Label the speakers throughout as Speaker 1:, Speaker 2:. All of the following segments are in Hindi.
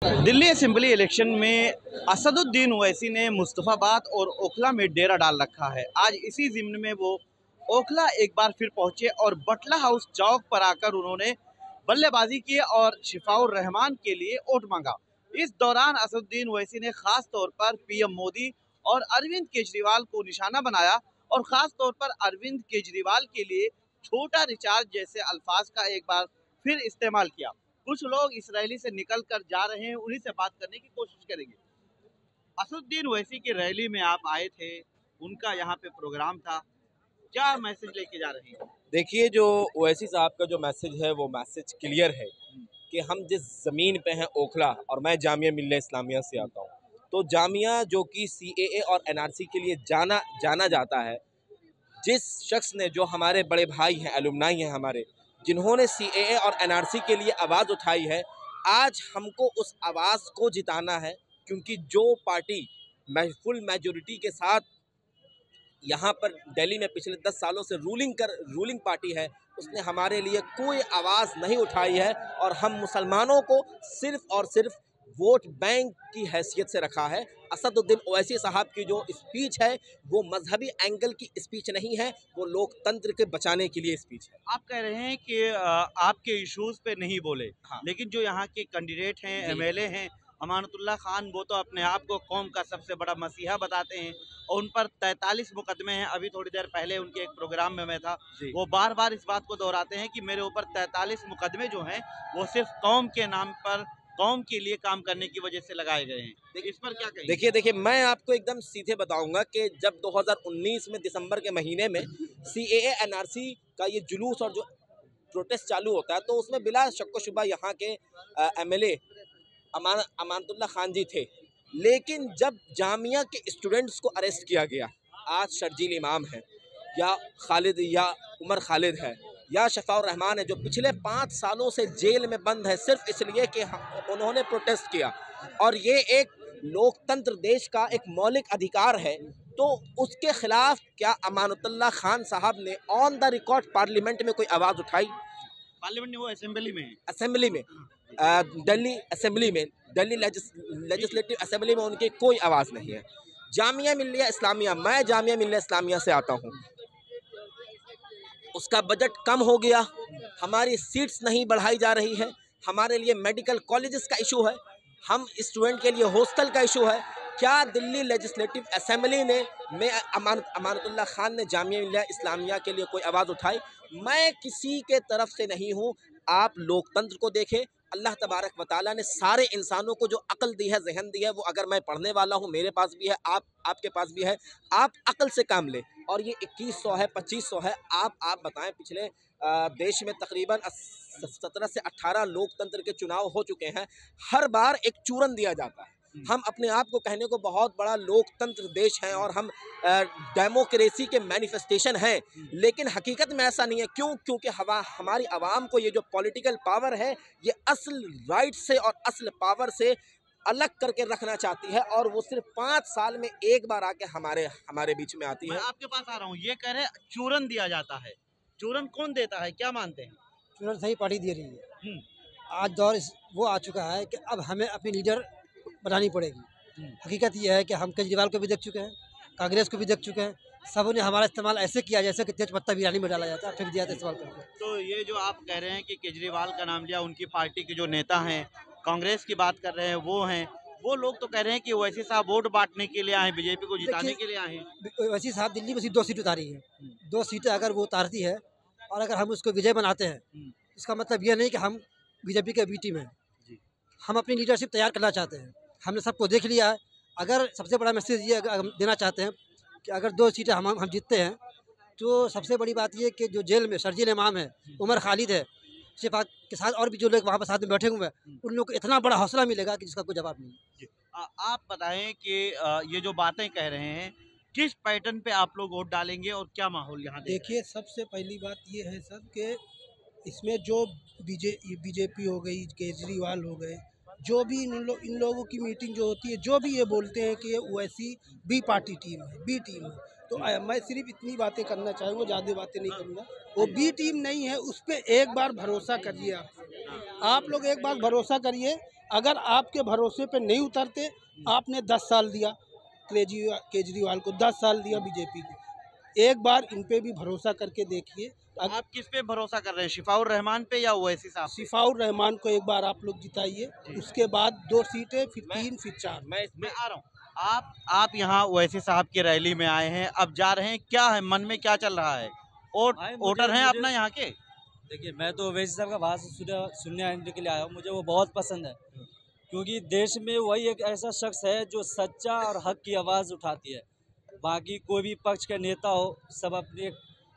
Speaker 1: दिल्ली असेंबली इलेक्शन में असदुद्दीन ओवैसी ने मुस्तफाबाद और ओखला में डेरा डाल रखा है। आज इसी ज़िम्न में वो ओखला एक बार फिर पहुंचे और बटला हाउस चौक पर आकर उन्होंने बल्लेबाजी की और शिफाउर रहमान के लिए वोट मांगा। इस दौरान असदुद्दीन ओवैसी ने खास तौर पर पीएम मोदी और अरविंद केजरीवाल को निशाना बनाया और खास तौर पर अरविंद केजरीवाल के लिए छोटा रिचार्ज जैसे अल्फाज का एक बार फिर इस्तेमाल किया। कुछ लोग इसराइली से निकल कर जा रहे हैं, उन्हीं से बात करने की कोशिश करेंगे। असदुद्दीन ओवैसी की रैली में आप आए थे, उनका यहाँ पे प्रोग्राम था, क्या मैसेज लेके जा रहे हैं?
Speaker 2: देखिए, जो ओवैसी साहब का जो मैसेज है वो मैसेज क्लियर है कि हम जिस ज़मीन पे हैं ओखला, और मैं जामिया मिल्लिया इस्लामिया से आता हूँ, तो जामिया जो कि सीएए और एनआरसी के लिए जाना जाता है, जिस शख्स ने, जो हमारे बड़े भाई हैं, एलुमनाई हैं हमारे, जिन्होंने सीएए और एनआरसी के लिए आवाज़ उठाई है, आज हमको उस आवाज़ को जिताना है। क्योंकि जो पार्टी फुल मेजोरिटी के साथ यहाँ पर दिल्ली में पिछले 10 सालों से रूलिंग पार्टी है, उसने हमारे लिए कोई आवाज़ नहीं उठाई है और हम मुसलमानों को सिर्फ़ और सिर्फ वोट बैंक की हैसियत से रखा है। असदुद्दीन ओवैसी साहब की जो स्पीच है वो मजहबी एंगल की स्पीच नहीं है, वो लोकतंत्र के बचाने के लिए स्पीच है।
Speaker 1: आप कह रहे हैं कि आपके इश्यूज पे नहीं बोले,
Speaker 2: हाँ।
Speaker 1: लेकिन जो यहाँ के कैंडिडेट हैं, एमएलए हैं, अमानतुल्लाह खान, वो तो अपने आप को कौम का सबसे बड़ा मसीहा बताते हैं और उन पर 43 मुकदमे हैं। अभी थोड़ी देर पहले उनके एक प्रोग्राम में मैं था, वो बार बार इस बात को दोहराते हैं कि मेरे ऊपर 43 मुकदमे जो हैं वो सिर्फ कौम के नाम पर, कौम के लिए काम करने की वजह से लगाए गए हैं। इस पर क्या कहेंगे?
Speaker 2: देखिए, मैं आपको एकदम सीधे बताऊंगा कि जब 2019 में दिसंबर के महीने में सीएए एनआरसी का ये जुलूस और जो प्रोटेस्ट चालू होता है, तो उसमें बिला शक्को शुबा यहाँ के एमएलए अमानतुल्लाह खान जी थे। लेकिन जब जामिया के स्टूडेंट्स को अरेस्ट किया गया, आज शर्जील इमाम है या उमर खालिद है या शफाउर रहमान है, जो पिछले 5 सालों से जेल में बंद है सिर्फ इसलिए कि उन्होंने प्रोटेस्ट किया, और ये एक लोकतंत्र देश का एक मौलिक अधिकार है, तो उसके खिलाफ क्या अमानतुल्लाह खान साहब ने ऑन द रिकॉर्ड पार्लियामेंट में कोई आवाज़ उठाई?
Speaker 1: पार्लियामेंट में, वो असेंबली में
Speaker 2: दिल्ली लेजिस्लेटिव असेंबली में उनकी कोई आवाज़ नहीं है। जामिया मिल्लिया इस्लामिया, मैं जामिया मिल्लिया इस्लामिया से आता हूँ, उसका बजट कम हो गया, हमारी सीट्स नहीं बढ़ाई जा रही है, हमारे लिए मेडिकल कॉलेजेस का इशू है, हम स्टूडेंट के लिए हॉस्टल का इशू है। क्या दिल्ली लेजिस्लेटिव असेंबली ने अमानतुल्लाह खान ने जामिया मिल्लिया इस्लामिया के लिए कोई आवाज़ उठाई? मैं किसी के तरफ से नहीं हूँ। आप लोकतंत्र को देखें, अल्लाह तबारक व तआला ने सारे इंसानों को जो अक्ल दी है, जहन दी है, वो अगर मैं पढ़ने वाला हूँ, मेरे पास भी है, आपके पास भी है, आप अक्ल से काम ले। और ये 2100 है, 2500 है, आप बताएं, पिछले देश में तकरीबन 17 से 18 लोकतंत्र के चुनाव हो चुके हैं, हर बार एक चूरन दिया जाता है। हम अपने आप को कहने को बहुत बड़ा लोकतंत्र देश है और हम डेमोक्रेसी के मैनिफेस्टेशन हैं, लेकिन हकीकत में ऐसा नहीं है। क्यों? क्योंकि हमारी आवाम को ये जो पॉलिटिकल पावर है, ये असल राइट से और असल पावर से अलग करके रखना चाहती है, और वो सिर्फ 5 साल में एक बार आके हमारे बीच में आती है।
Speaker 1: मैं आपके पास आ रहा हूँ, ये कह रहे चूरन दिया जाता है, चूरन कौन देता है, क्या मानते हैं?
Speaker 3: चूरन सही पार्टी दे रही है। आज दौर वो आ चुका है कि अब हमें अपनी लीडर बनानी पड़ेगी। हकीकत यह है कि हम केजरीवाल को भी देख चुके हैं, कांग्रेस को भी देख चुके हैं, सबों ने हमारा इस्तेमाल ऐसे किया जैसे कि तेज पत्ता बिरयानी में डाला जाता है, फेंक दिया था इस्तेमाल करके।
Speaker 1: तो ये जो आप कह रहे हैं कि केजरीवाल का नाम लिया, उनकी पार्टी के जो नेता हैं, कांग्रेस की बात कर रहे हैं, वो लोग तो कह रहे हैं कि ओवैसी साहब वोट बांटने के लिए आए, बीजेपी को जिताने के लिए आए हैं।
Speaker 3: ओवैसी साहब दिल्ली में सिर्फ 2 सीट उतारी है, 2 सीटें अगर वो उतारती है और अगर हम उसको विजय बनाते हैं, इसका मतलब यह नहीं कि हम बीजेपी के बी टीम हैं। हम अपनी लीडरशिप तैयार करना चाहते हैं, हमने सबको देख लिया है। अगर सबसे बड़ा मैसेज ये देना चाहते हैं कि अगर 2 सीटें हम जीतते हैं, तो सबसे बड़ी बात ये कि जो जेल में शर्जील इमाम है, उमर खालिद है, शिफा के साथ और भी जो लोग वहाँ पर साथ में बैठे हुए हैं, उन लोगों को इतना बड़ा हौसला मिलेगा कि जिसका कोई जवाब नहीं।
Speaker 1: आप बताएं कि ये जो बातें कह रहे हैं, किस पैटर्न पे आप लोग वोट डालेंगे और क्या माहौल यहाँ
Speaker 4: देखिए, सबसे पहली बात ये है सर कि इसमें जो बीजेपी हो गई, केजरीवाल हो गए, जो भी इन लोगों की मीटिंग जो होती है, जो भी ये बोलते हैं कि ये ओवैसी बी पार्टी टीम है, बी टीम है, तो मैं सिर्फ इतनी बातें करना चाहूँगा, ज़्यादा बातें नहीं करूँगा। वो बी टीम नहीं है, उस पर एक बार भरोसा करिए। आप लोग एक बार भरोसा करिए अगर आपके भरोसे पे नहीं उतरते, आपने 10 साल दिया केजरीवाल को, 10 साल दिया बीजेपी को, एक बार इन पे भी भरोसा करके देखिए।
Speaker 1: आप किस पे भरोसा कर रहे हैं, शिफाउर रहमान पे या ओवैसी साहब पे?
Speaker 4: सिफाउर रहमान को एक बार आप लोग जिताइए, उसके बाद 2 सीटें, फिर 3, फिर 4।
Speaker 1: मैं आ रहा हूँ। आप यहाँ ओवैसी साहब की रैली में आए हैं, अब जा रहे हैं, क्या है मन में, क्या चल रहा है? वोटर हैं अपना यहाँ के?
Speaker 5: देखिए, मैं तो ओवैसी साहब का भाषण सुनने आने के लिए आया हूँ। मुझे वो बहुत पसंद है, क्योंकि देश में वही एक ऐसा शख्स है जो सच्चा और हक की आवाज़ उठाती है। बाकी कोई भी पक्ष का नेता हो, सब अपने,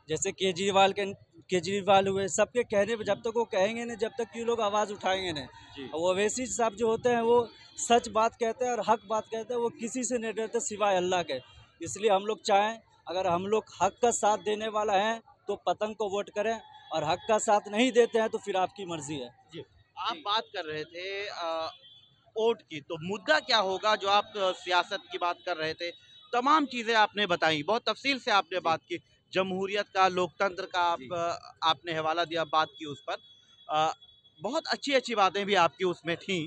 Speaker 5: जैसे केजरीवाल हुए, सबके कहने पे, जब तक वो कहेंगे नहीं, जब तक ये लोग आवाज़ उठाएंगे नहीं। और ओवैसी साहब जो होते हैं वो सच बात कहते हैं और हक बात कहते हैं, वो किसी से नहीं डरते सिवाय अल्लाह के। इसलिए हम लोग चाहें, अगर हम लोग हक का साथ देने वाला है तो पतंग को वोट करें, और हक का साथ नहीं देते हैं तो फिर आपकी मर्जी है।
Speaker 1: आप बात कर रहे थे वोट की, तो मुद्दा क्या होगा जो आप सियासत की बात कर रहे थे? तमाम चीज़ें आपने बताई, बहुत तफसील से आपने बात की, जमहूरियत का, लोकतंत्र का आपने हवाला दिया, बात की उस पर। बहुत अच्छी अच्छी बातें भी आपकी उसमें थी।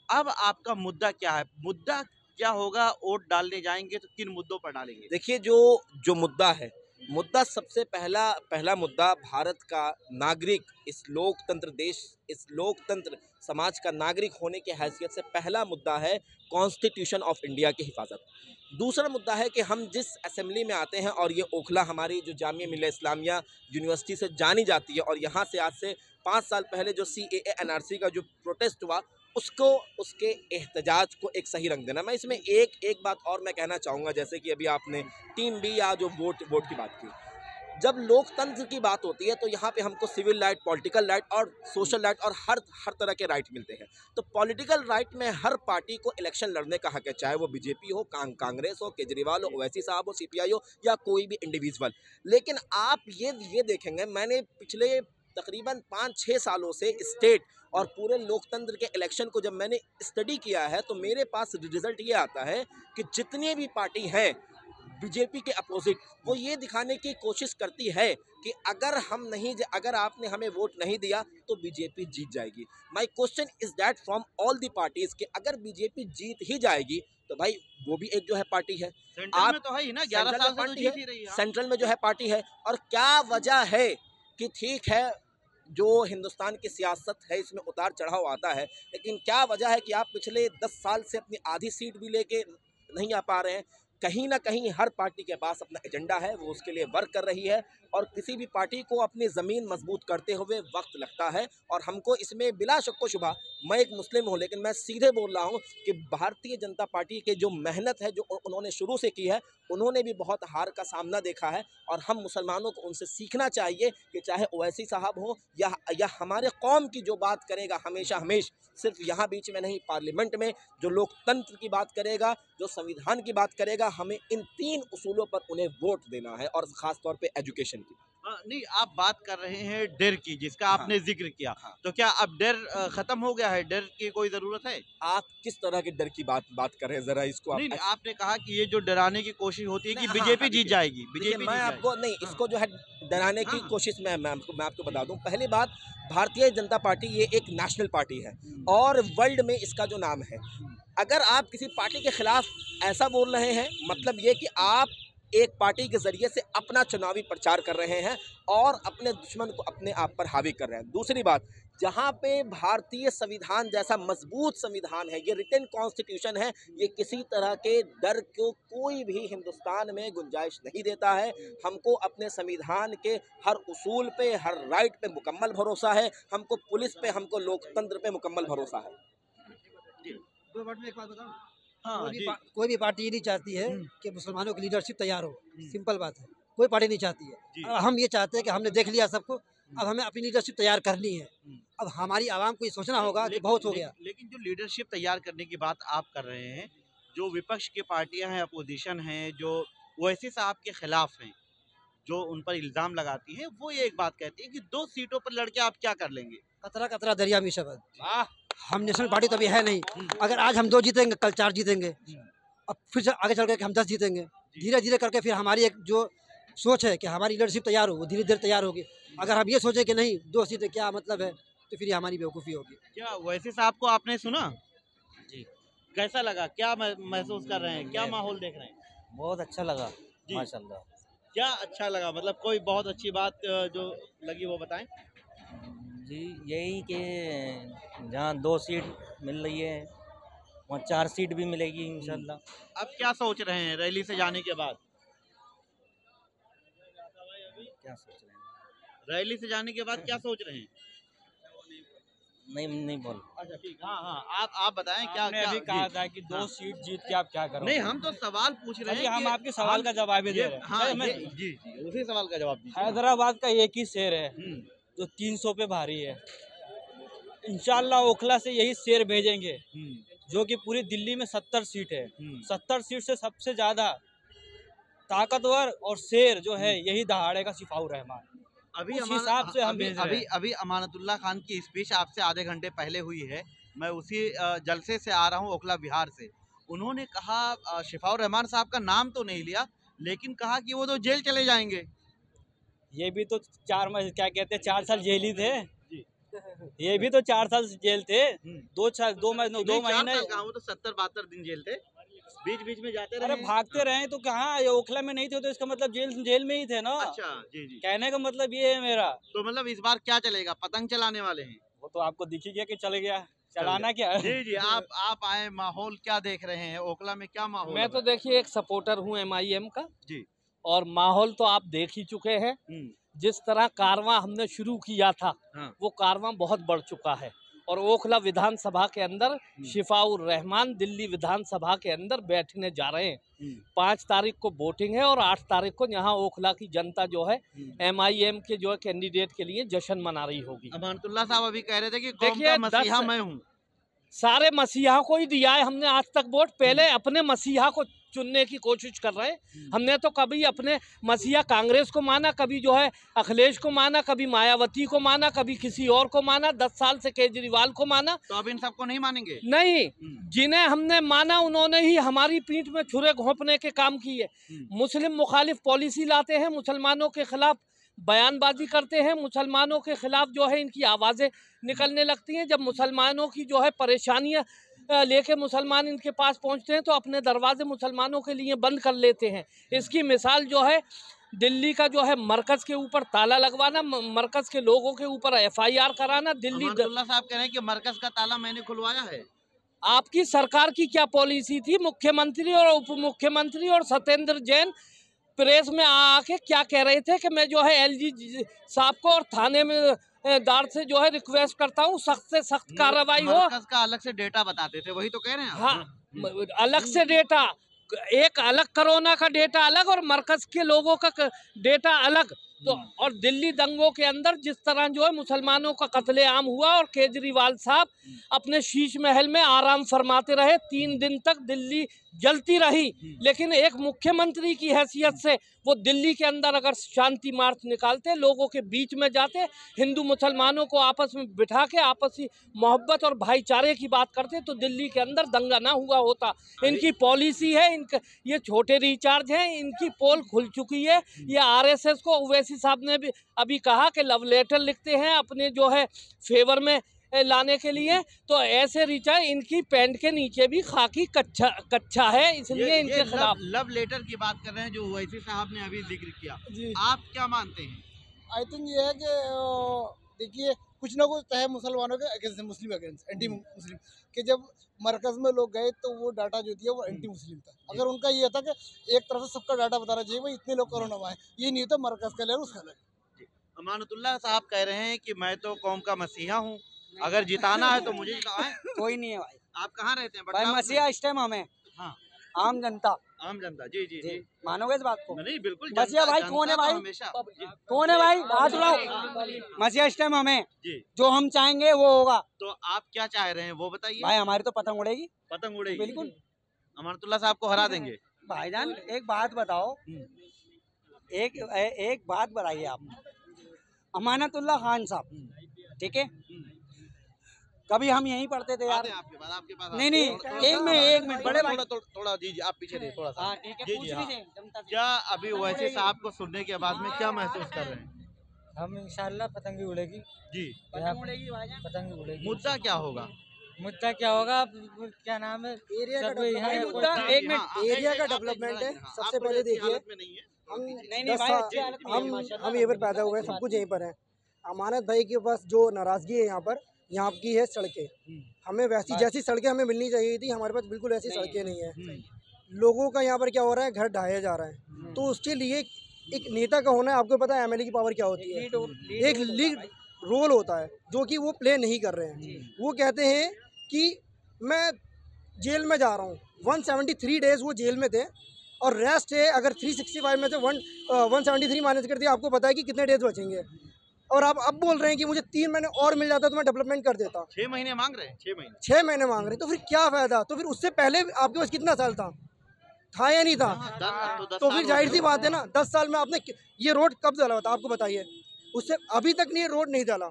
Speaker 1: अब आपका मुद्दा क्या है? मुद्दा क्या होगा? वोट डालने जाएंगे तो किन मुद्दों पर डालेंगे?
Speaker 2: देखिए, जो मुद्दा है, मुद्दा सबसे पहला मुद्दा भारत का नागरिक, इस लोकतंत्र देश, इस लोकतंत्र समाज का नागरिक होने की हैसियत से पहला मुद्दा है कॉन्स्टिट्यूशन ऑफ इंडिया की हिफाजत। दूसरा मुद्दा है कि हम जिस असेंबली में आते हैं, और ये ओखला हमारी जो जामिया मिल्लिया इस्लामिया यूनिवर्सिटी से जानी जाती है, और यहाँ से आज से 5 साल पहले जो CAA NRC का जो प्रोटेस्ट हुआ, उसको, उसके एहतजाज को एक सही रंग देना। मैं इसमें एक बात और मैं कहना चाहूँगा, जैसे कि अभी आपने टीम बी या जो वोट की बात की। जब लोकतंत्र की बात होती है तो यहाँ पे हमको सिविल राइट, पॉलिटिकल राइट और सोशल राइट और हर तरह के राइट मिलते हैं। तो पॉलिटिकल राइट में हर पार्टी को इलेक्शन लड़ने का हक है, चाहे वो बीजेपी हो, कांग्रेस हो, केजरीवाल हो, ओवैसी साहब हो, CPI हो, या कोई भी इंडिविजुअल। लेकिन आप ये देखेंगे, मैंने पिछले तकरीबन 5-6 सालों से स्टेट और पूरे लोकतंत्र के इलेक्शन को जब मैंने स्टडी किया है, तो मेरे पास रिजल्ट ये आता है कि जितनी भी पार्टी हैं बीजेपी के अपोजिट, वो ये दिखाने की कोशिश करती है कि अगर आपने हमें वोट नहीं दिया तो बीजेपी जीत जाएगी। My question is that from all the parties कि अगर बीजेपी जीत ही जाएगी तो भाई वो भी एक जो है पार्टी है,
Speaker 1: सेंट्रल में तो है ही ना, 11 साल से तो जीत ही रही है।
Speaker 2: सेंट्रल में जो है पार्टी है। और क्या वजह है कि ठीक है, जो हिंदुस्तान की सियासत है इसमें उतार चढ़ाव आता है, लेकिन क्या वजह है कि आप पिछले 10 साल से अपनी आधी सीट भी लेके नहीं आ पा रहे हैं? कहीं ना कहीं हर पार्टी के पास अपना एजेंडा है, वो उसके लिए वर्क कर रही है, और किसी भी पार्टी को अपनी ज़मीन मजबूत करते हुए वक्त लगता है। और हमको इसमें बिला शक व शुबा, मैं एक मुस्लिम हूँ लेकिन मैं सीधे बोल रहा हूँ कि भारतीय जनता पार्टी के जो मेहनत है, जो उन्होंने शुरू से की है, उन्होंने भी बहुत हार का सामना देखा है। और हम मुसलमानों को उनसे सीखना चाहिए कि चाहे ओवैसी साहब हो या हमारे कौम की जो बात करेगा हमेशा सिर्फ यहाँ बीच में नहीं, पार्लियामेंट में जो लोकतंत्र की बात करेगा, जो संविधान की बात करेगा, हमें इन 3 उसूलों पर उन्हें वोट देना है, और ख़ास तौर पे एजुकेशन की।
Speaker 1: नहीं, आप बात कर रहे हैं डर की, जिसका आपने जिक्र किया। तो क्या अब डर खत्म हो गया है? डर की कोई जरूरत है?
Speaker 2: आप किस तरह के डर की बात कर रहे हैं, जरा इसको
Speaker 1: नहीं, आपने कहा कि ये जो डराने की कोशिश होती है कि बीजेपी जीत जाएगी, बीजेपी
Speaker 2: मैं आपको नहीं, इसको जो है डराने की कोशिश मैं आपको बता दूं। पहली बात, भारतीय जनता पार्टी ये एक नेशनल पार्टी है और वर्ल्ड में इसका जो नाम है। अगर आप किसी पार्टी के खिलाफ ऐसा बोल रहे हैं, मतलब ये कि आप एक पार्टी के जरिए से अपना चुनावी प्रचार कर रहे हैं और अपने दुश्मन को अपने आप पर हावी कर रहे हैं। दूसरी बात, जहाँ पे भारतीय संविधान जैसा मजबूत संविधान है, ये रिटन कॉन्स्टिट्यूशन है, ये किसी तरह के डर को कोई भी हिंदुस्तान में गुंजाइश नहीं देता है। हमको अपने संविधान के हर उसूल पे, हर राइट पे मुकम्मल भरोसा है। हमको पुलिस पे, हमको लोकतंत्र पे मुकम्मल भरोसा है।
Speaker 3: 2 मिनट में एक बात बताऊं,
Speaker 1: हाँ,
Speaker 3: कोई भी पार्टी ये नहीं चाहती है कि मुसलमानों की लीडरशिप तैयार हो। सिंपल बात है, कोई पार्टी नहीं चाहती है। अब हम ये चाहते हैं कि हमने देख लिया सबको, अब हमें अपनी लीडरशिप तैयार करनी है। अब हमारी आवाम को ये सोचना होगा कि बहुत हो गया।
Speaker 1: लेकिन जो लीडरशिप तैयार करने की बात आप कर रहे हैं, जो विपक्ष की पार्टियां हैं, अपोजिशन हैं, जो ओवैसी साहब के खिलाफ हैं, जो उन पर इल्ज़ाम लगाती हैं, वो ये एक बात कहती है कि 2 सीटों पर लड़के आप क्या कर लेंगे?
Speaker 3: कतरा कतरा दरिया में शबद। हम नेशनल पार्टी तो अभी है नहीं। अगर आज हम 2 जीतेंगे, कल 4 जीतेंगे, अब फिर से आगे चल कर हम 10 जीतेंगे। धीरे धीरे करके फिर हमारी एक जो सोच है कि हमारी लीडरशिप तैयार हो, वो धीरे धीरे तैयार होगी। अगर हम ये सोचें कि नहीं 2 सीटें क्या मतलब है, तो फिर ये हमारी बेवकूफ़ी होगी।
Speaker 1: क्या ओवैसी साहब को आपने सुना?
Speaker 6: जी।
Speaker 1: कैसा लगा? क्या महसूस कर रहे हैं? क्या माहौल देख रहे हैं?
Speaker 6: बहुत अच्छा लगा
Speaker 1: जी।
Speaker 6: माशाल्लाह।
Speaker 1: क्या अच्छा लगा? मतलब कोई बहुत अच्छी बात जो लगी वो बताएं।
Speaker 6: जी यही कि जहाँ 2 सीट मिल रही है वहाँ 4 सीट भी मिलेगी इंशाल्लाह।
Speaker 1: अब क्या सोच रहे हैं रैली से जाने के बाद?
Speaker 6: क्या सोच रहे हैं?
Speaker 1: रैली से जाने के बाद क्या सोच रहे हैं?
Speaker 6: नहीं बोल।
Speaker 1: अच्छा ठीक, हाँ हाँ, आप बताएं क्या
Speaker 5: आपने
Speaker 1: क्या
Speaker 5: अभी कहा
Speaker 1: जी।
Speaker 5: था कि 2
Speaker 1: हाँ।
Speaker 5: सीट जीत के आप क्या करोगे?
Speaker 1: नहीं, हम तो सवाल पूछ रहे
Speaker 5: अभी
Speaker 1: हैं
Speaker 5: हम
Speaker 1: कि
Speaker 5: आपके सवाल का जवाब ही दे रहे हैं।
Speaker 1: हाँ,
Speaker 5: चलिए,
Speaker 1: ये जी जी उसी सवाल का जवाब दीजिए।
Speaker 5: हैदराबाद का एक ही शेर है
Speaker 1: हम्म,
Speaker 5: जो 300 पे भारी है। इंशाल्लाह ओखला से यही शेर भेजेंगे
Speaker 1: हम्म,
Speaker 5: जो कि पूरी दिल्ली में 70 सीट है।
Speaker 1: हम्म।
Speaker 5: 70 सीट से सबसे ज्यादा ताकतवर और शेर जो है यही दहाड़ेगा सिपाही रहमान।
Speaker 1: अभी
Speaker 5: उस हिसाब से हम
Speaker 1: अभी
Speaker 5: भेज रहे
Speaker 1: अभी
Speaker 5: हैं।
Speaker 1: अभी अमानतुल्लाह खान की स्पीच आपसे आधे घंटे पहले हुई है। मैं उसी जलसे से आ रहा हूँ ओखला बिहार से। उन्होंने कहा शिफाउर रहमान साहब का नाम तो नहीं लिया, लेकिन कहा कि वो तो जेल चले जाएंगे।
Speaker 5: ये भी तो क्या कहते हैं 4 साल जेल ही थे।
Speaker 1: जी।
Speaker 5: ये भी तो 4 साल जेल थे।
Speaker 1: हम्म।
Speaker 5: 2
Speaker 1: नहीं, 4
Speaker 5: महीने
Speaker 1: साल कहाँ, वो तो 70-72 दिन जेल थे, बीच बीच में जाते
Speaker 5: अरे
Speaker 1: रहे।
Speaker 5: भागते रहे तो कहाँ, ये ओखला में नहीं थे तो इसका मतलब जेल में ही थे ना।
Speaker 1: अच्छा जी जी।
Speaker 5: कहने का मतलब ये है मेरा।
Speaker 1: तो मतलब इस बार क्या चलेगा? पतंग चलाने वाले हैं?
Speaker 5: वो तो आपको दिख ही गया कि चल गया, चलाना क्या है।
Speaker 1: जी जी, आप आए, माहौल क्या देख रहे हैं ओखला में? क्या माहौल
Speaker 7: मैं
Speaker 1: है?
Speaker 7: तो देखिए एक सपोर्टर हूँ MIM का,
Speaker 1: जी।
Speaker 7: और माहौल तो आप देख ही चुके हैं। जिस तरह कारवां हमने शुरू किया था
Speaker 1: हाँ।
Speaker 7: वो कारवां बहुत बढ़ चुका है, और ओखला विधानसभा के अंदर शिफाउर रहमान दिल्ली विधानसभा के अंदर बैठने जा रहे हैं। 5 तारीख को वोटिंग है और 8 तारीख को यहाँ ओखला की जनता जो है MIM के जो है कैंडिडेट के लिए जश्न मना रही होगी।
Speaker 1: अमानतुल्लाह साहब अभी कह रहे थे कि कौम
Speaker 7: देखिए,
Speaker 1: का मसीहा
Speaker 7: 10
Speaker 1: मैं हूँ।
Speaker 7: सारे मसीहा को ही दिया है हमने आज तक वोट। पहले अपने मसीहा को चुनने की कोशिश कर रहे हैं। हमने तो कभी अपने मसीहा कांग्रेस को माना, कभी जो है अखिलेश को माना, कभी मायावती को माना, कभी किसी और को माना, 10 साल से केजरीवाल को माना।
Speaker 1: तो अब इन सबको नहीं मानेंगे?
Speaker 7: नहीं, जिन्हें हमने माना उन्होंने ही हमारी पीठ में छुरे घोंपने के काम किए। मुस्लिम मुखालिफ पॉलिसी लाते हैं, मुसलमानों के खिलाफ बयानबाजी करते हैं, मुसलमानों के खिलाफ जो है इनकी आवाज़ें निकलने लगती हैं। जब मुसलमानों की जो है परेशानियां लेके मुसलमान इनके पास पहुंचते हैं तो अपने दरवाजे मुसलमानों के लिए बंद कर लेते हैं। इसकी मिसाल जो है दिल्ली का जो है मरकज़ के ऊपर ताला लगवाना, मरकज़ के लोगों के ऊपर FIR कराना। दिल्ली
Speaker 1: अमानतुल्लाह साहब कह रहे हैं कि मरकज का ताला मैंने खुलवाया है।
Speaker 7: आपकी सरकार की क्या पॉलिसी थी? मुख्यमंत्री और उप मुख्यमंत्री और सत्येंद्र जैन प्रेस में आके क्या कह रहे थे कि मैं जो है LG साहब को और थाने में दार से जो है रिक्वेस्ट करता हूँ सख्त से सख्त कार्रवाई हो।
Speaker 1: मरकज का अलग से डेटा बताते थे, वही तो कह रहे हैं आप?
Speaker 7: हाँ, अलग से डेटा, एक अलग कोरोना का डेटा अलग और मरकज के लोगों का डेटा अलग। तो और दिल्ली दंगों के अंदर जिस तरह जो है मुसलमानों का कत्लेआम हुआ और केजरीवाल साहब अपने शीश महल में आराम फरमाते रहे, 3 दिन तक दिल्ली जलती रही। लेकिन एक मुख्यमंत्री की हैसियत से वो दिल्ली के अंदर अगर शांति मार्च निकालते, लोगों के बीच में जाते, हिंदू मुसलमानों को आपस में बिठा के आपसी मोहब्बत और भाईचारे की बात करते तो दिल्ली के अंदर दंगा ना हुआ होता। इनकी पॉलिसी है, ये छोटे रिचार्ज हैं, इनकी पोल खुल चुकी है। ये RSS को ओवैसी साहब ने भी अभी कहा कि लव लेटर लिखते हैं अपने जो है फेवर में लाने के लिए। तो ऐसे रिचार्ज इनकी पैंट के नीचे भी खाकी कच्चा है, इसलिए इनके खिलाफ
Speaker 1: लव लेटर की बात कर रहे हैं जो ओवैसी साहब ने अभी जिक्र किया। आप क्या मानते हैं?
Speaker 8: आई थिंक ये है कि देखिए कुछ ना कुछ है मुसलमानों के अगेंस्ट, मुस्लिम अगेंस्ट, एंटी मुस्लिम कि जब मरकज में लोग गए तो वो डाटा जो दिया वो एंटी मुस्लिम था। अगर उनका ये था कि एक तरफ से सबका डाटा बताना चाहिए भाई इतने लोग कोरोना में आए, ये नहीं होता मरकज का लेर उसका लेर।
Speaker 1: अमानतुल्लाह साहब कह रहे हैं कि मैं तो कौम का मसीहा हूँ, अगर जिताना है तो मुझे जिताएं।
Speaker 9: कोई नहीं है भाई।
Speaker 1: आप कहाँ रहते हैं?
Speaker 9: भाई मसीहा इस टाइम हमें,
Speaker 1: हाँ,
Speaker 9: आम जनता।
Speaker 1: आम जनता। जी जी जी,
Speaker 9: मानोगे इस बात को?
Speaker 1: नहीं बिल्कुल।
Speaker 9: मसीहा भाई कौन है भाई? कौन है भाई? हाथ उठाओ। मसीहा इस टाइम हमें,
Speaker 1: जी,
Speaker 9: जो हम चाहेंगे वो होगा।
Speaker 1: तो आप क्या चाह रहे हैं वो बताइए।
Speaker 9: भाई हमारी तो पतंग उड़ेगी,
Speaker 1: पतंग उड़ेगी?
Speaker 9: बिल्कुल।
Speaker 1: अमानतुल्लाह साहब को हरा देंगे?
Speaker 9: भाईजान एक बात बताओ, एक बात बताइए आप, अमानतुल्लाह खान साहब, ठीक है, कभी हम यहीं पढ़ते थे यार।
Speaker 1: आपके पास
Speaker 9: नहीं एक मिनट बड़े भाई
Speaker 1: थोड़ा जी जी आप पीछे रहिए थोड़ा सा।
Speaker 9: हाँ ठीक है,
Speaker 1: जी
Speaker 9: पूछ
Speaker 1: जी हाँ।
Speaker 9: लीजिए जनता से।
Speaker 1: क्या अभी ओवैसी साहब को सुनने के बाद में क्या महसूस कर रहे हैं?
Speaker 6: हम इंशाल्लाह पतंगी उड़ेगी
Speaker 1: जी।
Speaker 6: पतंग उड़ेगी।
Speaker 1: मुद्दा क्या होगा?
Speaker 6: मुद्दा क्या होगा? क्या नाम है?
Speaker 3: एरिया का
Speaker 6: सब
Speaker 3: डेवलपमेंट
Speaker 6: यहाँ
Speaker 3: है,
Speaker 6: मुद्दा
Speaker 1: जी,
Speaker 3: एक
Speaker 1: जी,
Speaker 3: मिनट,
Speaker 1: हाँ,
Speaker 3: एरिया
Speaker 1: एक-
Speaker 3: का
Speaker 1: आप एक
Speaker 3: डेवलपमेंट है।
Speaker 1: मिनट, हाँ,
Speaker 3: सबसे
Speaker 1: आप
Speaker 3: पहले
Speaker 1: अच्छी
Speaker 3: देखिए,
Speaker 1: हालत में नहीं है।
Speaker 3: हम
Speaker 9: नहीं
Speaker 3: 10
Speaker 9: भाई,
Speaker 3: साल
Speaker 9: अच्छी हालत में है, माशाल्लाह,
Speaker 3: हम यहीं पर पैदा हुए हैं, सब कुछ यहीं पर है। अमानत भाई के पास जो नाराज़गी है यहाँ की है सड़कें। हमें वैसी जैसी सड़कें हमें मिलनी चाहिए थी, हमारे पास बिल्कुल ऐसी सड़कें नहीं है। लोगों का यहाँ पर क्या हो रहा है, घर ढाया जा रहा है। तो उसके लिए एक नेता का होना है, आपको पता है एमएलए की पावर क्या होती है, एक लीड रोल होता है जो कि वो प्ले नहीं कर रहे हैं। वो कहते हैं कि मैं जेल में जा रहा हूँ, 173 डेज वो जेल में थे, और रेस्ट है अगर 365 में से 173 माइनस कर दिया, आपको पता है कि कितने डेज बचेंगे। और आप अब बोल रहे हैं कि मुझे 3 महीने और मिल जाता तो मैं डेवलपमेंट कर देता।
Speaker 1: 6 महीने मांग रहे हैं, 6 महीने।
Speaker 3: 6 महीने मांग रहे हैं, तो फिर क्या फ़ायदा? तो फिर उससे पहले आपके पास कितना साल था या नहीं था? तो फिर जाहिर सी बात है ना, 10 साल में आपने ये रोड कब डाला था, आपको बताइए। उससे अभी तक नहीं रोड नहीं डाला।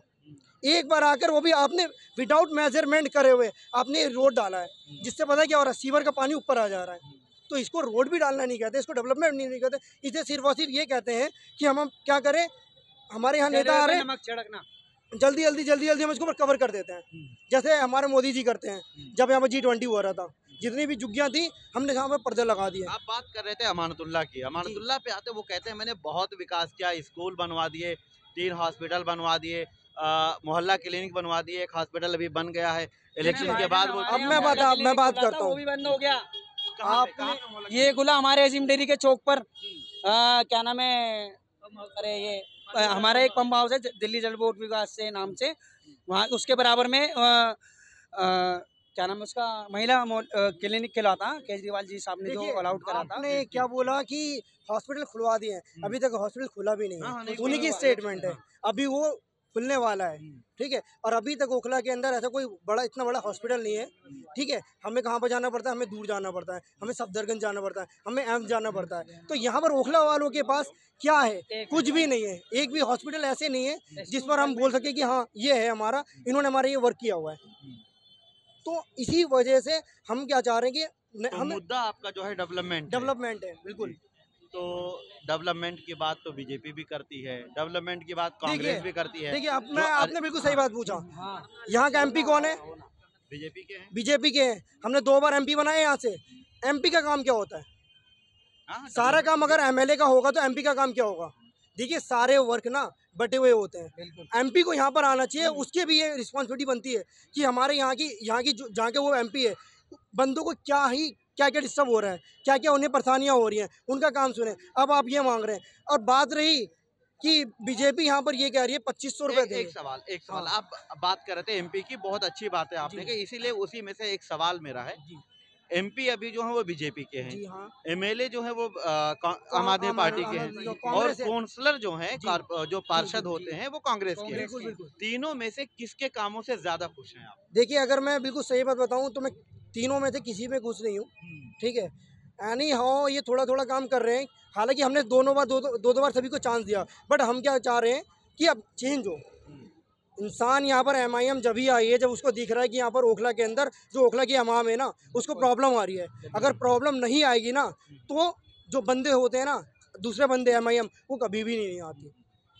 Speaker 3: एक बार आकर वो भी आपने विदाउट मेजरमेंट करे हुए आपने रोड डाला है, जिससे पता है क्या हो रहा है, सीवर का पानी ऊपर आ जा रहा है। तो इसको रोड भी डालना नहीं कहते, इसको डेवलपमेंट नहीं कहते, इसे सिर्फ और सिर्फ ये कहते हैं कि हम क्या करें, हमारे यहाँ नेता आ रहे हैं,
Speaker 9: नमक छिड़कना।
Speaker 3: जल्दी हम इसको पर कवर कर देते हैं, जैसे हमारे मोदी जी करते हैं। जब यहाँ पर G20 हो रहा था, जितनी भी झुग्गियाँ थी हमने यहाँ पर पर्दे लगा दिए।
Speaker 1: आप बात कर रहे थे अमानतुल्लाह की, अमानतुल्लाह पे आते वो कहते हैं मैंने बहुत विकास किया, स्कूल बनवा दिए, 3 हॉस्पिटल बनवा दिए, मोहल्ला क्लिनिक बनवा दिए, एक हॉस्पिटल अभी बन गया है। इलेक्शन के बाद वो
Speaker 3: अब मैं बात करता
Speaker 9: वो
Speaker 3: हूँ।
Speaker 9: भी बंद हो गया।
Speaker 1: कहाँ पे मोहल्ला
Speaker 9: ये खुला हमारे अजीम डेयरी के चौक पर, क्या नाम है, अरे ये हमारा एक पंप हाउस है दिल्ली जल बोर्ड विकास से नाम से, वहाँ उसके बराबर में क्या नाम है उसका, महिला क्लिनिक खिला था, केजरीवाल जी साहब ने जो अलाउड करा था।
Speaker 3: आपने क्या बोला कि हॉस्पिटल खुलवा दिए हैं, अभी तक हॉस्पिटल खुला भी नहीं
Speaker 1: हाँ,
Speaker 3: है,
Speaker 1: नहीं
Speaker 3: उन्हीं की
Speaker 1: खुला।
Speaker 3: स्टेटमेंट है, अभी वो खुलने वाला है, ठीक है। और अभी तक ओखला के अंदर ऐसा कोई इतना बड़ा हॉस्पिटल नहीं है, ठीक है। हमें कहाँ पर जाना पड़ता है, हमें दूर जाना पड़ता है, हमें सफदरगंज जाना पड़ता है, हमें एम्स जाना पड़ता है। तो यहाँ पर ओखला वालों के पास क्या है, कुछ भी नहीं है, एक भी हॉस्पिटल ऐसे नहीं है जिस पर हम बोल सके कि हाँ ये है हमारा, इन्होंने हमारा ये वर्क किया हुआ है। तो इसी वजह से हम क्या चाह रहे हैं कि
Speaker 1: तो
Speaker 3: हमें
Speaker 1: मुद्दा आपका जो है डेवलपमेंट
Speaker 3: है, बिल्कुल।
Speaker 1: तो डेवलपमेंट की बात तो बीजेपी भी करती है, डेवलपमेंट की बात कांग्रेस भी करती है।
Speaker 3: देखिए,
Speaker 1: जो
Speaker 3: आपने बिल्कुल सही बात पूछा। यहाँ का एमपी कौन है?
Speaker 1: बीजेपी के हैं।
Speaker 3: बीजेपी के हैं। हमने 2 बार एमपी बनाए यहाँ से। एमपी का काम क्या होता है?
Speaker 1: हाँ,
Speaker 3: सारा काम अगर एमएलए का होगा तो एमपी का काम क्या होगा? देखिए, सारे वर्क ना बटे हुए होते हैं। एमपी को यहाँ पर आना चाहिए, उसके भी ये रिस्पॉन्सिबिलिटी बनती है कि हमारे यहाँ की जहाँ के वो एमपी है, बंदों को क्या क्या डिस्टर्ब हो रहा है, क्या क्या उन्हें परेशानियाँ हो रही हैं, उनका काम सुने। अब आप ये मांग रहे हैं, और बात रही कि बीजेपी यहाँ पर ये कह रही है 2500 रुपये देंगे।
Speaker 1: एक सवाल आप बात कर रहे थे एमपी की, बहुत अच्छी बात है आपने की, इसीलिए उसी में से एक सवाल मेरा है। एमपी अभी जो है वो बीजेपी के हैं,
Speaker 3: हाँ।
Speaker 1: एमएलए जो है वो आम आदमी पार्टी के हैं, और काउंसलर जो हैं, जो पार्षद होते हैं वो कांग्रेस के हैं। तीनों में से किसके कामों से ज्यादा खुश हैं आप?
Speaker 3: देखिए, अगर मैं बिल्कुल सही बात बताऊं तो मैं तीनों में से किसी में खुश नहीं हूँ, ठीक है। एनी हाउ ये थोड़ा थोड़ा काम कर रहे हैं, हालांकि हमने दो बार सभी को चांस दिया, बट हम क्या चाह रहे हैं कि अब चेंज हो। इंसान यहाँ पर MIM जब ही आई है जब उसको दिख रहा है कि यहाँ पर ओखला के अंदर जो ओखला की अवाम है ना, उसको प्रॉब्लम आ रही है। अगर प्रॉब्लम नहीं आएगी ना, तो जो बंदे होते हैं ना, दूसरे बंदे MIM, वो कभी भी नहीं आती।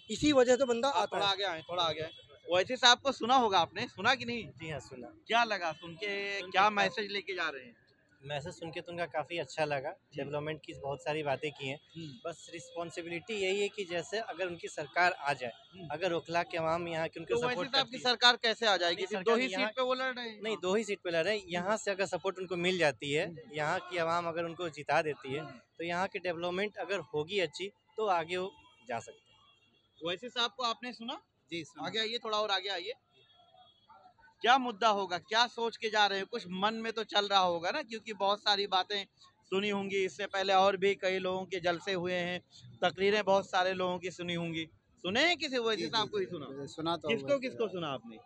Speaker 3: इसी वजह से बंदा आता है।
Speaker 1: थोड़ा आगे वैसे साहब को सुना होगा आपने, सुना कि नहीं?
Speaker 6: जी हाँ, सुना।
Speaker 1: क्या लगा सुन के, क्या मैसेज लेके जा रहे हैं?
Speaker 6: मैसेज सुन के तो उनका काफ़ी अच्छा लगा, डेवलपमेंट की बहुत सारी बातें की हैं। बस रिस्पॉन्सिबिलिटी यही है कि जैसे अगर उनकी सरकार आ जाए, अगर ओखला के अवाम यहाँ की उनको
Speaker 1: तो वैसे
Speaker 6: सपोर्ट
Speaker 1: तो आपकी
Speaker 6: करती है,
Speaker 1: सरकार कैसे आ जाएगी?
Speaker 6: नहीं,
Speaker 1: सिर्फ
Speaker 6: सरकार
Speaker 1: 2 ही
Speaker 6: यहाँ-
Speaker 1: सीट पे वो लड़ रहे हैं।
Speaker 6: नहीं 2 ही सीट पे लड़ रहे हैं, यहाँ से अगर सपोर्ट उनको मिल जाती है, यहाँ की आवाम अगर उनको जिता देती है, तो यहाँ की डेवलपमेंट अगर होगी अच्छी तो आगे वो जा सकते हैं।
Speaker 1: वैसे साहब को आपने सुना?
Speaker 6: जी
Speaker 1: आगे आइए, थोड़ा और आगे आइए। क्या मुद्दा होगा, क्या सोच के जा रहे हैं? कुछ मन में तो चल रहा होगा ना, क्योंकि बहुत सारी बातें सुनी होंगी इससे पहले, और भी कई लोगों के जलसे हुए हैं, तकरीरें बहुत सारे लोगों की सुनी होंगी। सुने हैं किसी वैसी साहब को ही सुना?
Speaker 10: सुना तो
Speaker 1: किसको सुना आपने?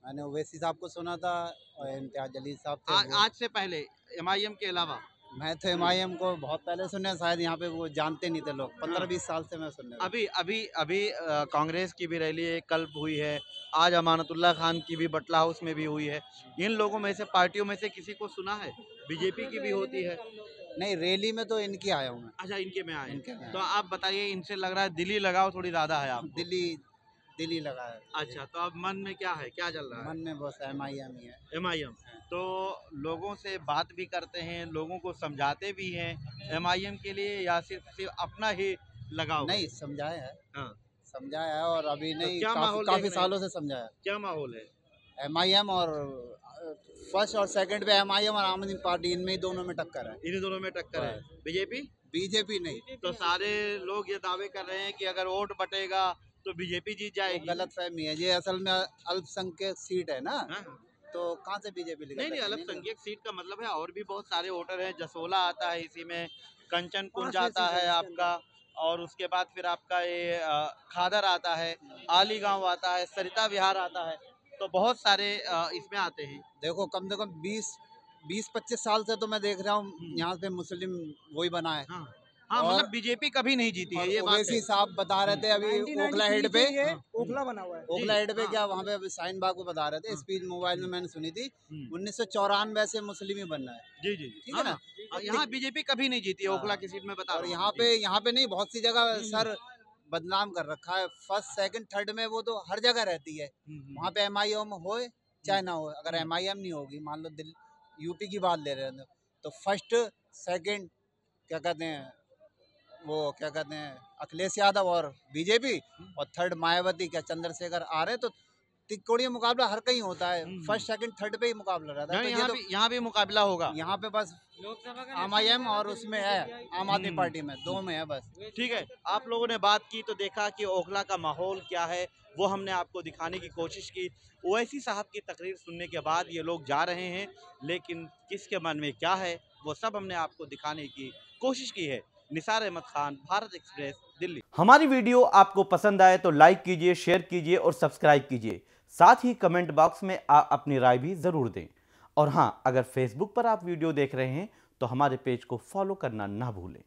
Speaker 10: मैंने ओवैसी साहब को सुना था और इम्तियाज जलील साहब थे।
Speaker 1: आज से पहले MIM के अलावा?
Speaker 10: मैं तो MIM को बहुत पहले सुने, शायद यहाँ पे वो जानते नहीं थे लोग। 15-20 साल से मैं सुनने
Speaker 1: अभी कांग्रेस की भी रैली कल हुई है, आज अमानतुल्लाह खान की भी बटला हाउस में भी हुई है। इन लोगों में से, पार्टियों में से किसी को सुना है? बीजेपी की भी होती है।
Speaker 10: नहीं, रैली में तो इनकी आया हूँ मैं।
Speaker 1: अच्छा, इनके में आए।
Speaker 10: इनके में
Speaker 1: तो आप बताइए, इनसे लग रहा है दिल्ली लगाओ थोड़ी ज्यादा है आप?
Speaker 10: दिल्ली दिल्ली लगा है।
Speaker 1: अच्छा, तो अब मन में क्या है, क्या चल रहा है?
Speaker 10: मन में बस MIM ही है।
Speaker 1: MIM। तो लोगों से बात भी करते हैं, लोगों को समझाते भी हैं MIM के लिए, या सिर्फ अपना ही लगाव?
Speaker 10: नहीं, समझाया है।
Speaker 1: हाँ।
Speaker 10: समझाया है, और अभी
Speaker 1: तो
Speaker 10: नहीं,
Speaker 1: क्या माहौल देख
Speaker 10: काफी
Speaker 1: रहे हैं?
Speaker 10: सालों से समझाया।
Speaker 1: क्या माहौल है?
Speaker 10: MIM और फर्स्ट और सेकंड पे MIM और आम आदमी पार्टी, इनमें ही दोनों में टक्कर है।
Speaker 1: इन्हीं दोनों में टक्कर है। बीजेपी?
Speaker 10: बीजेपी नहीं।
Speaker 1: तो सारे लोग ये दावे कर रहे हैं कि अगर वोट बटेगा तो बीजेपी जीत जाएगी।
Speaker 10: गलत फहमी है, ये असल में अल्पसंख्यक सीट है ना,
Speaker 1: हाँ?
Speaker 10: तो कहाँ से बीजेपी लिखा?
Speaker 1: नहीं, अल्पसंख्यक सीट का मतलब है और भी बहुत सारे वोटर हैं। जसोला आता है इसी में, कंचन कुंज आता है आपका, और उसके बाद फिर आपका ये खादर आता है, आली गांव आता है, सरिता विहार आता है, तो बहुत सारे इसमें आते हैं।
Speaker 10: देखो, कम से कम 20-25 साल से तो मैं देख रहा हूँ यहाँ पे मुस्लिम वही बना है।
Speaker 1: हाँ, हाँ, मतलब बीजेपी कभी नहीं जीती है, ये बात
Speaker 10: ओवैसी
Speaker 1: है।
Speaker 10: साहब बता रहे थे अभी ओखला हेड पे,
Speaker 9: ओखला बना हुआ है।
Speaker 10: ओखला हेड पे क्या वहाँ पे अभी शाहीन बाग पे बता रहे थे, स्पीच मोबाइल में मैंने सुनी थी, 1994 से मुस्लिम ही बनना है।
Speaker 1: जी जी,
Speaker 10: ठीक है ना?
Speaker 1: यहाँ बीजेपी कभी नहीं जीती है, ओखला की सीट में बता
Speaker 10: और
Speaker 1: रहा हूँ।
Speaker 10: यहाँ पे नहीं, बहुत सी जगह सर बदनाम कर रखा है। फर्स्ट सेकंड थर्ड में वो तो हर जगह रहती है। वहाँ पे MIM हो चाहे ना हो, अगर MIM नहीं होगी, मान लो यूपी की बात ले रहे हैं, तो फर्स्ट सेकंड क्या कहते हैं, वो क्या कहते हैं, अखिलेश यादव और बीजेपी, और थर्ड मायावती, क्या चंद्रशेखर आ रहे, तो तिकोड़िया मुकाबला हर कहीं होता है। फर्स्ट सेकंड थर्ड पे ही मुकाबला रहता है। तो
Speaker 1: यहाँ भी मुकाबला होगा।
Speaker 10: यहाँ पे बस MIM और उसमें है आम आदमी पार्टी में, दो में है बस।
Speaker 1: ठीक है, आप लोगों ने बात की तो देखा कि ओखला का माहौल क्या है, वो हमने आपको दिखाने की कोशिश की। ओवैसी साहब की तकरीर सुनने के बाद ये लोग जा रहे हैं, लेकिन किसके मन में क्या है वो सब हमने आपको दिखाने की कोशिश की है। निसार अहमद खान, भारत एक्सप्रेस, दिल्ली। हमारी वीडियो आपको पसंद आए तो लाइक कीजिए, शेयर कीजिए और सब्सक्राइब कीजिए। साथ ही कमेंट बॉक्स में अपनी राय भी जरूर दें। और हाँ, अगर फेसबुक पर आप वीडियो देख रहे हैं तो हमारे पेज को फॉलो करना ना भूलें।